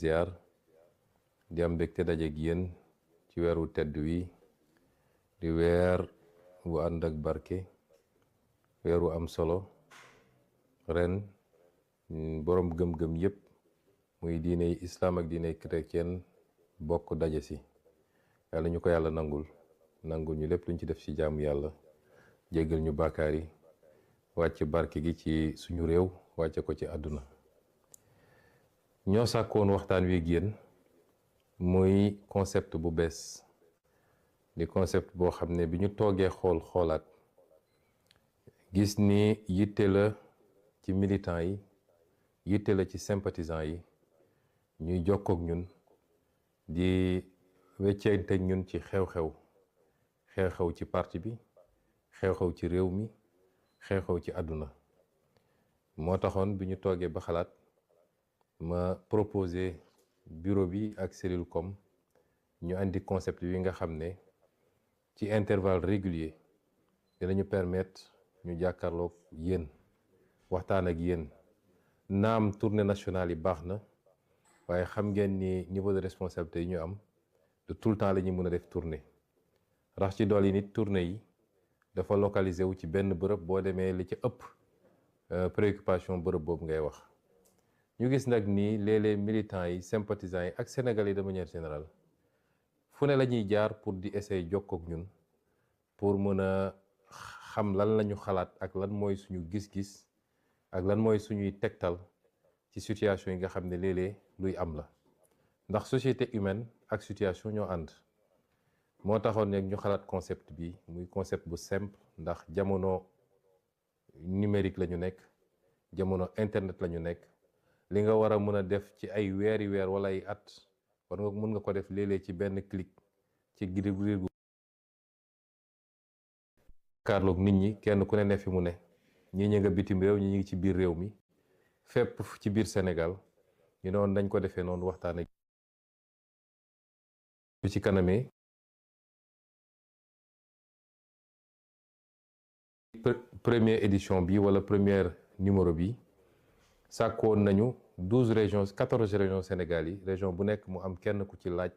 ziar di am mbégte dajeeg yéen ci weeru tedd wi di weer wu ànd ak barke weeru am solo ren boroom gëm-gëm yépp muy diiney islam ak diiney chrétien bokk daje si yàlla ñu ko yàlla nangul ñu lépp luñ ci def ci jaamu yàlla jéggal ñu bàkkaar yi wàcc barke gi ci suñu réew wàcce ko ci àdduna ñoo sàkkoon waxtaan wi génn muy concept bu bees di concept boo xam ne bi ñu toogee xoolaat gis ni yitte la ci militants yi yitte la ci sympathisants yi ñuy jokkook ñun di weccente ñun ci xew-xew ci parti bi xew-xew ci réew mi xew-xew ci àdduna moo taxoon bi ñu toogee ba xalaat ma proposé bureau bi ak cellule com ñu andi concept bi nga xam ne ci intervalle régulier dinañu permettre ñu jàkkaarloog yéen waxtaan ak yéen naam tournée nationale yi baax na waaye xam ngeen ni niveau de responsabilité yi ñu am de tout le temps la ñuy mën a def tournée rax ci dool yi nit tournée yi dafa localisé wu ci benn bërëb boo demee li ci ëpp préoccupation bërëb boobu ngay wax ñu gis nag ni léeg-léeg militants yi sympathisants yi ak Sénégalais yi de manière générale fu ne la ñuy jaar pour di essayer jokkook ñun pour mën a xam lan lañu xalaat ak lan mooy suñu gis-gis ak lan mooy suñuy tegtal ci situation yi nga xam ne léeg-léeg luy am la ndax société humaine ak situation ñoo ànd moo taxoon nag ñu xalaat concept bi muy concept bu simple ndax jamono numérique la ñu nekk jamono internet la ñu nekk li nga war a mën a def ci ay weer wala ay at war nga mën nga ko def léeg-léeg ci benn clic ci gir gu kaarloog nit ñi kenn ku ne fi mu ne ñii ñi nga bitim réew ñi ngi ci biir réew mi fépp ci biir Sénégal ñu noonu dañ ko defee noonu waxtaan ak ci kanamee première édition bi wala première numéro bi sàkkoon nañu 14 régions Sénégal yi région bu nekk mu am kenn ku ci laaj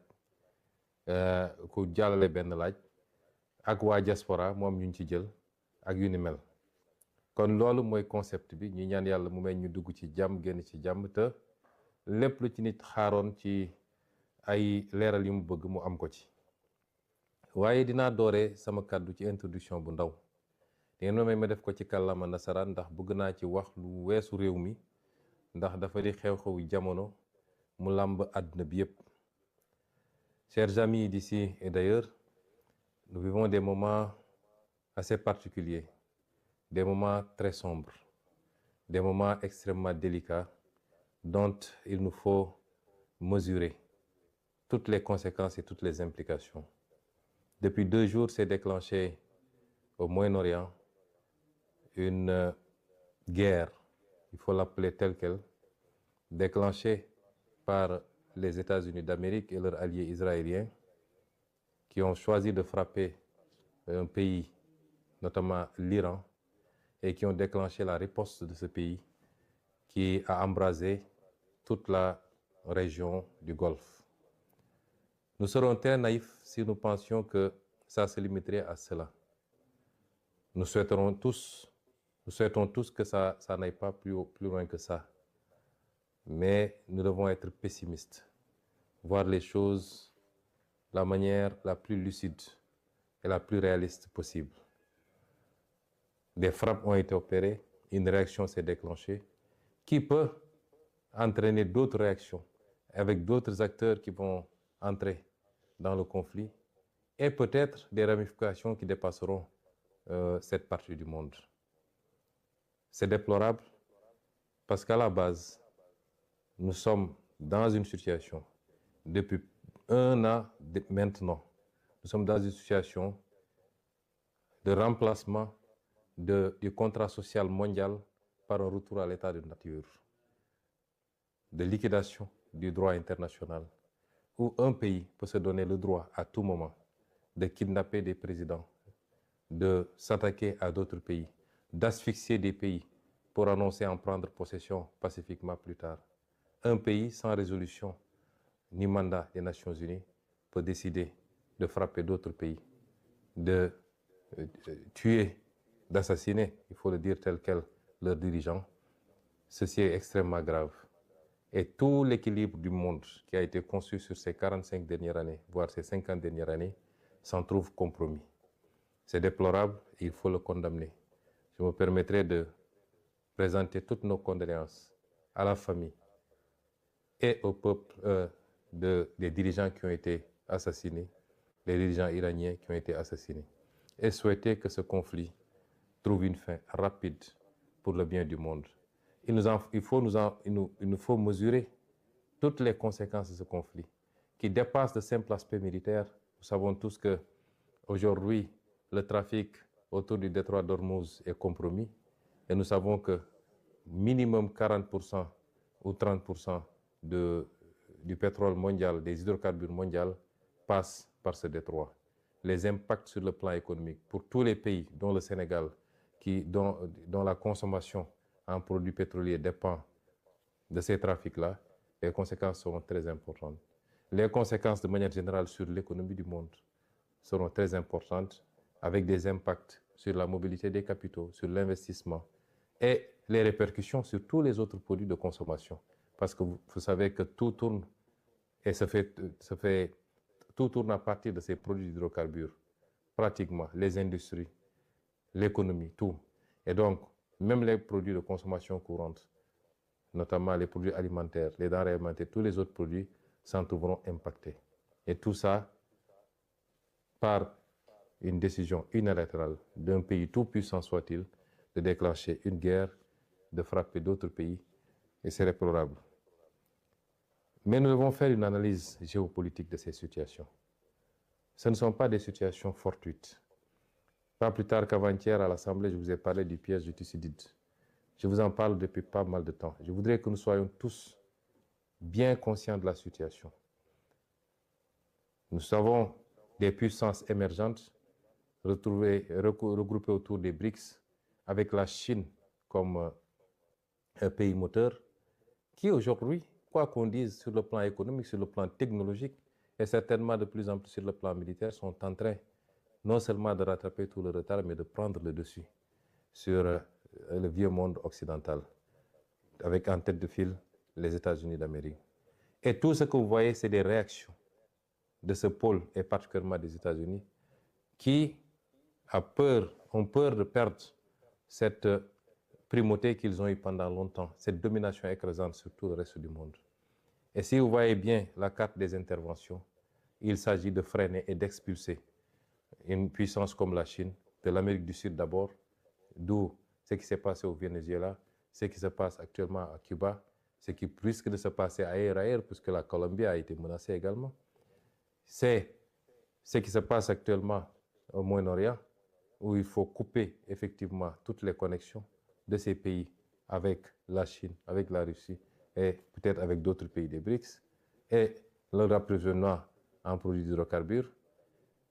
ku jàllale benn laaj ak waa diaspora mu am ñu ci jël ak yu ni mel kon loolu mooy concept bi ñu ñaan yàlla mu may ñu dugg ci jàmm génn ci jàmm te lépp lu ci nit xaaroon ci ay leeral yu mu bëgg mu am ko ci waaye dinaa doore sama kàddu ci introduction bu ndaw ngeen may ma def ko ci kàllaama nasaraan ndax bëgg naa ci wax lu weesu réew mi ndax dafa di xew-xewu jamono mu làmb àdduna bi yépp. Chers amis d'ici et d'ailleurs, nous vivons des moments assez particuliers, des moments très sombres, des moments extrêmement délicats dont il nous faut mesurer toutes les conséquences et toutes les implications. Depuis 2 jours, s'est déclenché au Moyen-Orient une guerre, il faut l'appeler telle quelle, déclenchée par les États-Unis d'Amérique et leurs alliés israéliens qui ont choisi de frapper un pays, notamment l'Iran, et qui ont déclenché la riposte de ce pays qui a embrasé toute la région du Golfe. Nous serons très naïfs si nous pensions que ça se limiterait à cela. Nous souhaitons tous que ça n'aille pas plus loin que ça. Mais nous devons être pessimistes, voir les choses de la manière la plus lucide et la plus réaliste possible. Des frappes ont été opérées, une réaction s'est déclenchée, qui peut entraîner d'autres réactions avec d'autres acteurs qui vont entrer dans le conflit et peut-être des ramifications qui dépasseront cette partie du monde. C'est déplorable parce qu'à la base, nous sommes dans une situation, depuis 1 an maintenant, nous sommes dans une situation de remplacement du contrat social mondial par un retour à l'état de nature, de liquidation du droit international, où un pays peut se donner le droit à tout moment de kidnapper des présidents, de s'attaquer à d'autres pays, d'asphyxier des pays pour annoncer en prendre possession pacifiquement plus tard. Un pays sans résolution ni mandat des Nations Unies peut décider de frapper d'autres pays, de tuer, d'assassiner, il faut le dire tel quel, leurs dirigeants. Ceci est extrêmement grave. Et tout l'équilibre du monde qui a été conçu sur ces 45 dernières années, voire ces 50 dernières années, s'en trouve compromis. C'est déplorable et il faut le condamner. Je me permettrai de présenter toutes nos condoléances à la famille et au peuple des dirigeants qui ont été assassinés, les dirigeants iraniens qui ont été assassinés, et souhaiter que ce conflit trouve une fin rapide pour le bien du monde. Il nous faut mesurer toutes les conséquences de ce conflit, qui dépasse le simple aspect militaire. Nous savons tous que aujourd'hui, le trafic autour du détroit d'Ormuz est compromis, et nous savons que minimum 40% ou 30% du pétrole mondial, des hydrocarbures mondiaux, passe par ce détroit. Les impacts sur le plan économique pour tous les pays, dont le Sénégal, dont la consommation en produits pétroliers dépend de ces trafics-là, les conséquences seront très importantes. Les conséquences de manière générale sur l'économie du monde seront très importantes, avec des impacts sur la mobilité des capitaux, sur l'investissement et les répercussions sur tous les autres produits de consommation. Parce que vous savez que tout tourne et tout tourne à partir de ces produits d'hydrocarbures, pratiquement, les industries, l'économie, tout. Et donc, même les produits de consommation courante, notamment les produits alimentaires, les denrées alimentaires, tous les autres produits s'en trouveront impactés. Et tout ça par une décision unilatérale d'un pays tout puissant soit-il, de déclencher une guerre, de frapper d'autres pays, et c'est déplorable. Mais nous devons faire une analyse géopolitique de ces situations. Ce ne sont pas des situations fortuites. Pas plus tard qu'avant-hier, à l'Assemblée, je vous ai parlé du piège du Thucydide. Je vous en parle depuis pas mal de temps. Je voudrais que nous soyons tous bien conscients de la situation. Nous savons des puissances émergentes regroupées autour des BRICS, avec la Chine comme un pays moteur, qui aujourd'hui, quoi qu'on dise sur le plan économique, sur le plan technologique, et certainement de plus en plus sur le plan militaire, sont en train non seulement de rattraper tout le retard, mais de prendre le dessus sur le vieux monde occidental, avec en tête de file les États-Unis d'Amérique. Et tout ce que vous voyez, c'est des réactions de ce pôle, et particulièrement des États-Unis, qui ont peur de perdre cette primauté qu'ils ont eue pendant longtemps, cette domination écrasante sur tout le reste du monde. Et si vous voyez bien la carte des interventions, il s'agit de freiner et d'expulser une puissance comme la Chine, de l'Amérique du Sud d'abord, d'où ce qui s'est passé au Venezuela, ce qui se passe actuellement à Cuba, ce qui risque de se passer ailleurs, puisque la Colombie a été menacée également. C'est ce qui se passe actuellement au Moyen-Orient, où il faut couper effectivement toutes les connexions de ces pays avec la Chine, avec la Russie et peut-être avec d'autres pays des BRICS, et leur approvisionnement en produits d'hydrocarbures.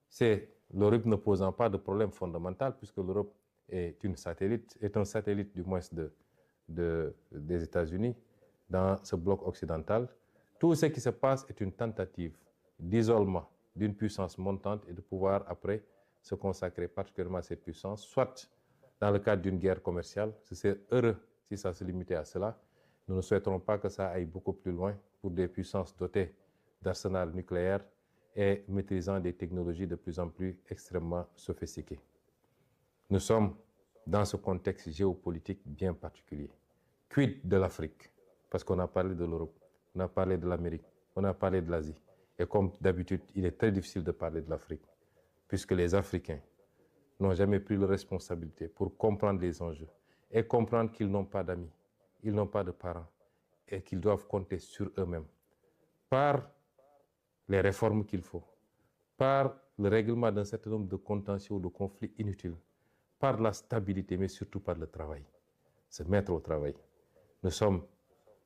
C'est l'Europe ne posant pas de problème fondamental, puisque l'Europe est un satellite du moins des États-Unis dans ce bloc occidental. Tout ce qui se passe est une tentative d'isolement d'une puissance montante et de pouvoir après se consacrer particulièrement à cette puissance, soit dans le cadre d'une guerre commerciale. C'est heureux si ça se limitait à cela. Nous ne souhaiterons pas que ça aille beaucoup plus loin pour des puissances dotées d'arsenal nucléaire et maîtrisant des technologies de plus en plus extrêmement sophistiquées. Nous sommes dans ce contexte géopolitique bien particulier. Quid de l'Afrique? Parce qu'on a parlé de l'Europe, on a parlé de l'Amérique, on a parlé de l'Asie. Et comme d'habitude, il est très difficile de parler de l'Afrique, puisque les Africains n'ont jamais pris la responsabilité pour comprendre les enjeux et comprendre qu'ils n'ont pas d'amis, ils n'ont pas de parents et qu'ils doivent compter sur eux-mêmes par les réformes qu'il faut, par le règlement d'un certain nombre de contentieux ou de conflits inutiles, par la stabilité, mais surtout par le travail, se mettre au travail. Nous sommes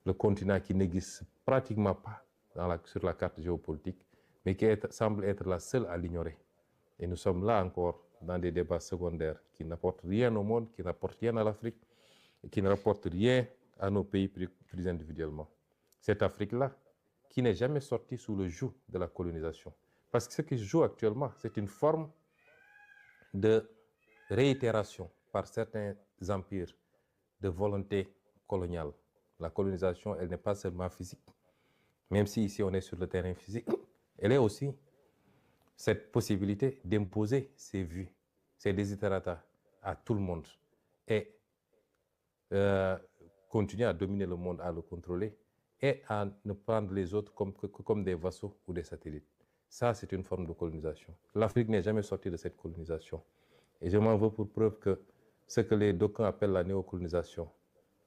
le continent qui n'existe pratiquement pas sur la carte géopolitique, mais qui semble être la seule à l'ignorer. Et nous sommes là encore dans des débats secondaires qui n'apportent rien au monde, qui n'apportent rien à l'Afrique, et qui ne rapportent rien à nos pays plus individuellement. Cette Afrique-là, qui n'est jamais sorti sous le joug de la colonisation. Parce que ce qui se joue actuellement, c'est une forme de réitération par certains empires de volonté coloniale. La colonisation, elle n'est pas seulement physique, même si ici on est sur le terrain physique, elle est aussi cette possibilité d'imposer ses vues, ses desiderata à tout le monde et continuer à dominer le monde, à le contrôler et à ne prendre les autres comme des vassaux ou des satellites. Ça, c'est une forme de colonisation. L'Afrique n'est jamais sortie de cette colonisation. Et je m'en veux pour preuve que ce que les d'aucuns appellent la néocolonisation,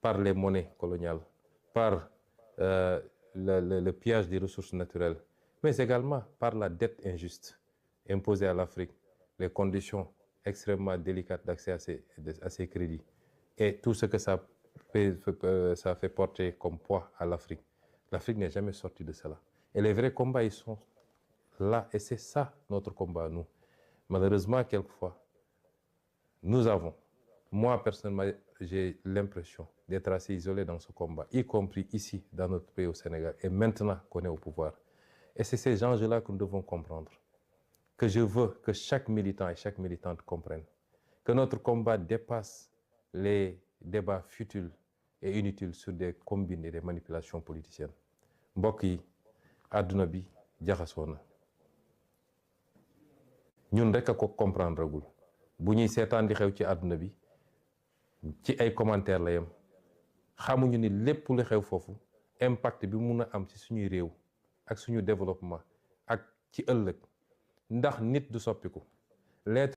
par les monnaies coloniales, par le pillage des ressources naturelles, mais également par la dette injuste imposée à l'Afrique, les conditions extrêmement délicates d'accès à ces crédits et tout ce que ça fait porter comme poids à l'Afrique. L'Afrique n'est jamais sortie de cela. Et les vrais combats, ils sont là. Et c'est ça notre combat, nous. Malheureusement, quelquefois, moi personnellement, j'ai l'impression d'être assez isolé dans ce combat, y compris ici, dans notre pays au Sénégal, et maintenant qu'on est au pouvoir. Et c'est ces enjeux-là que nous devons comprendre. Que je veux que chaque militant et chaque militante comprenne. Que notre combat dépasse les débats futiles et inutiles sur des combines et des manipulations politiciennes. mbokk yi àdduna bi jaxasoo na ñun rek a ko comprendre gul bu ñuy seetaan di xew ci àdduna bi ci ay commentaires la yem xamuñu ni lépp lu xew foofu impact bi mun a am ci suñuy réew ak suñu développement ak ci ëllëg ndax nit du soppiku l'être